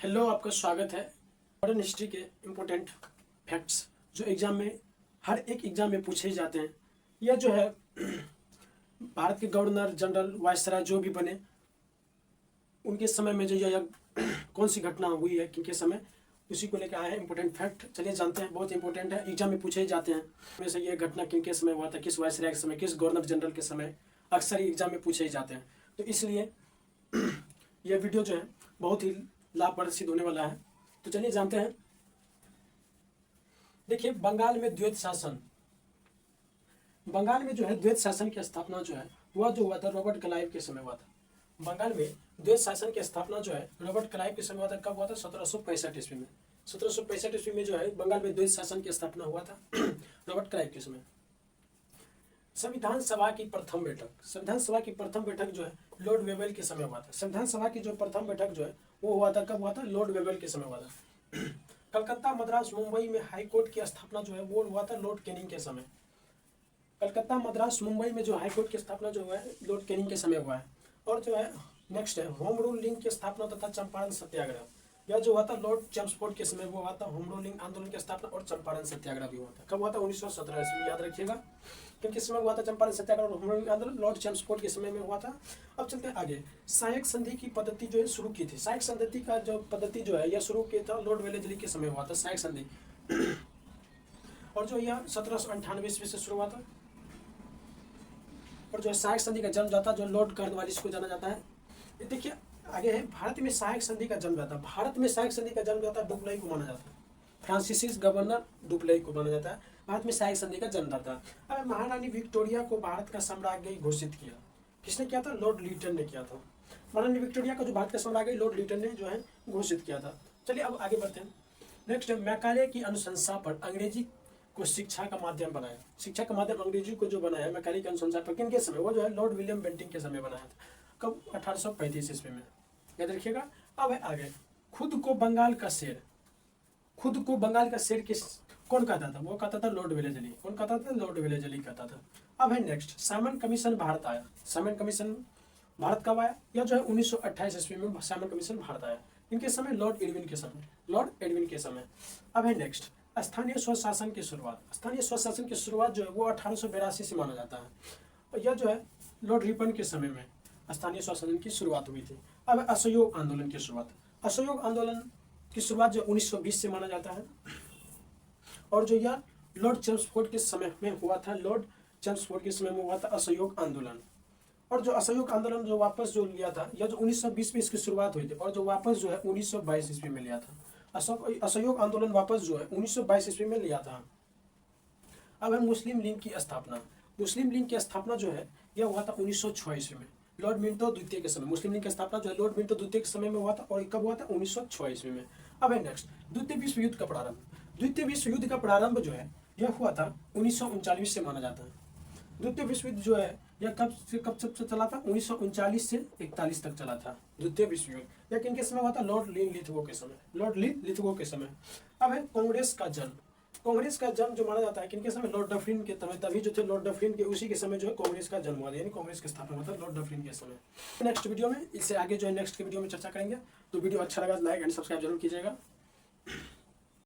Hello, आपका स्वागत है। मॉडर्न हिस्ट्री के इम्पोर्टेंट फैक्ट्स जो एग्जाम में हर एक एग्जाम में पूछे जाते हैं। यह जो है भारत के गवर्नर जनरल वायसराय जो भी बने उनके समय में जो यह कौन सी घटना हुई है किनके समय, उसी को लेकर आए हैं इम्पोर्टेंट फैक्ट। चलिए जानते हैं, बहुत इंपॉर्टेंट है, एग्जाम में पूछे जाते हैं। वैसे ये घटना किनके समय हुआ था, किस वायसराय के समय, किस गवर्नर जनरल के समय, अक्सर ही एग्जाम में पूछे जाते हैं। तो इसलिए यह वीडियो जो है बहुत ही लाभप्रद सिद्ध होने वाला है। तो चलिए जानते हैं। देखिए, बंगाल में द्वैत शासन, बंगाल में जो है द्वैत शासन की स्थापना जो है वह जो हुआ था रॉबर्ट क्लाइव के समय हुआ था। बंगाल में द्वैत शासन की स्थापना जो है रॉबर्ट क्लाइव के समय हुआ था। कब हुआ था? 1765 ईस्वी में। 1765 ईस्वी में जो है बंगाल में द्वैत शासन की स्थापना हुआ था रॉबर्ट क्लाइव के समय। संविधान सभा की प्रथम बैठक, संविधान सभा की प्रथम बैठक जो है लॉर्ड वेवेल के समय हुआ था। संविधान सभा की जो प्रथम बैठक जो है वो हुआ था, कब हुआ था? लॉर्ड वेवेल के समय हुआ था। कलकत्ता, मद्रास, मुंबई में हाई कोर्ट की स्थापना जो है वो हुआ था लॉर्ड कैनिंग के समय। कलकत्ता, मद्रास, मुंबई में जो हाई कोर्ट की स्थापना जो हुआ है लॉर्ड कैनिंग के समय हुआ है। और जो है नेक्स्ट है होम रूल लिंग की स्थापना तथा चंपारण सत्याग्रह। यह जो हुआ था लॉर्ड चेम्सफोर्ड के समय वो हुआ था होम रूलिंग आंदोलन की स्थापना, और चंपारण सत्याग्रह भी हुआ था। कब हुआ था? 1917 ईस्वी, याद रखिएगा। किस समय हुआ था चंपारण सत्याग्रह और होम रूलिंग आंदोलन? लॉर्ड चेम्सफोर्ड के समय में हुआ था। अब चलते हैं आगे। सहायक संधि की पद्धति जो है शुरू की थी, सहायक संधि का जो पद्धति जो है यह शुरू किया था लॉर्ड वेलेस्ली के समय हुआ था सहायक संधि। और जो यह 1798 ईस्वी से शुरू हुआ था। और जो है सहायक संधि का जन्मदाता जो लॉर्ड कॉर्नवालिस को जाना जाता है। देखिए आगे है, भारत में सहायक संधि का जन्मदाता, भारत में सहायक संधि का जन्मदाता डुप्लाई को माना जाता है। फ्रांसीसी गवर्नर डुप्लाई को माना जाता है भारत में सहायक संधि का जन्मदाता। अब महारानी विक्टोरिया को भारत का साम्राज्ञी घोषित किया, किसने किया था? लॉर्ड लीटन ने किया था। महारानी विक्टोरिया को जो भारत का साम्राज्ञी लॉर्ड लीटन ने जो है घोषित किया था। चलिए अब आगे बढ़ते हैं। नेक्स्ट, मैकाले की अनुशंसा पर अंग्रेजी को शिक्षा का माध्यम बनाया। शिक्षा का माध्यम अंग्रेजी को जो बनाया मैकाले की अनुशंसा पर किनके समय? वो जो है लॉर्ड विलियम बेंटिंग के समय बनाया था। कब? 1835 ईस्वी में, याद रखिएगा। अब है आगे, खुद को बंगाल का शेर, खुद को बंगाल का शेर किस कौन कहता था? वो कहता था लॉर्ड वेलेस्ली। कौन कहता था? लॉर्ड वेलेस्ली कहता था। अब है नेक्स्ट, साइमन कमीशन भारत आया। साइमन कमीशन भारत कब आया? यह जो है 1928 ईस्वी में साइमन कमीशन भारत आया। इनके समय? लॉर्ड एडविन के समय, लॉर्ड एडविन के समय। अब है नेक्स्ट, स्थानीय स्वशासन की शुरुआत। स्थानीय स्वशासन की शुरुआत जो है वो 1882 से माना जाता है। और यह जो है लॉर्ड रिपन के समय में स्थानीय स्वशासन की शुरुआत हुई थी। अब असहयोग आंदोलन की शुरुआत, असहयोग आंदोलन की शुरुआत जो 1920 से माना जाता है। और जो यह लॉर्ड चेम्सफोर्ड के समय में हुआ था, लॉर्ड चेम्सफोर्ड के समय में हुआ था असहयोग आंदोलन। और जो असहयोग आंदोलन जो वापस जो लिया था, यह जो 1920 में इसकी शुरुआत हुई थी और जो वापस जो है 1922 ईस्वी में लिया था। असहयोग आंदोलन वापस जो है 1922 ईस्वी में लिया था। अब है मुस्लिम लीग की स्थापना। मुस्लिम लीग की स्थापना जो है यह हुआ था 1906 ईस्वी में, लॉर्ड मिंटो द्वितीय के समय। मुस्लिम लीग की स्थापना जो है लॉर्ड मिंटो द्वितीय के समय में हुआ था। और कब हुआ था? 1906 ईस्वी में। अब है नेक्स्ट, द्वितीय विश्व युद्ध का प्रारंभ। द्वितीय विश्व युद्ध का प्रारंभ जो है यह हुआ था 1939 से माना जाता है। द्वितीय विश्व युद्ध जो है यह कब से चला था? 1939 से 41 तक चला था द्वितीय विश्व युद्ध। यह किनके समय हुआ था? लॉर्ड लिथगो के समय, लॉर्ड लिथगो के समय। अब है कांग्रेस का जन्म। कांग्रेस का जन्म जो माना जाता है किनके समय? लॉर्ड डफरिन के समय। तभी जो थे लॉर्ड डफरिन के, उसी के समय जो है कांग्रेस का जन्म हुआ, यानी कांग्रेस की स्थापना हुआ था लॉर्ड डफरिन के समय। नेक्स्ट वीडियो में इससे आगे जो है नेक्स्ट के वीडियो में चर्चा करेंगे। तो वीडियो अच्छा लगा लाइक एंड सब्सक्राइब जरूर कीजिएगा।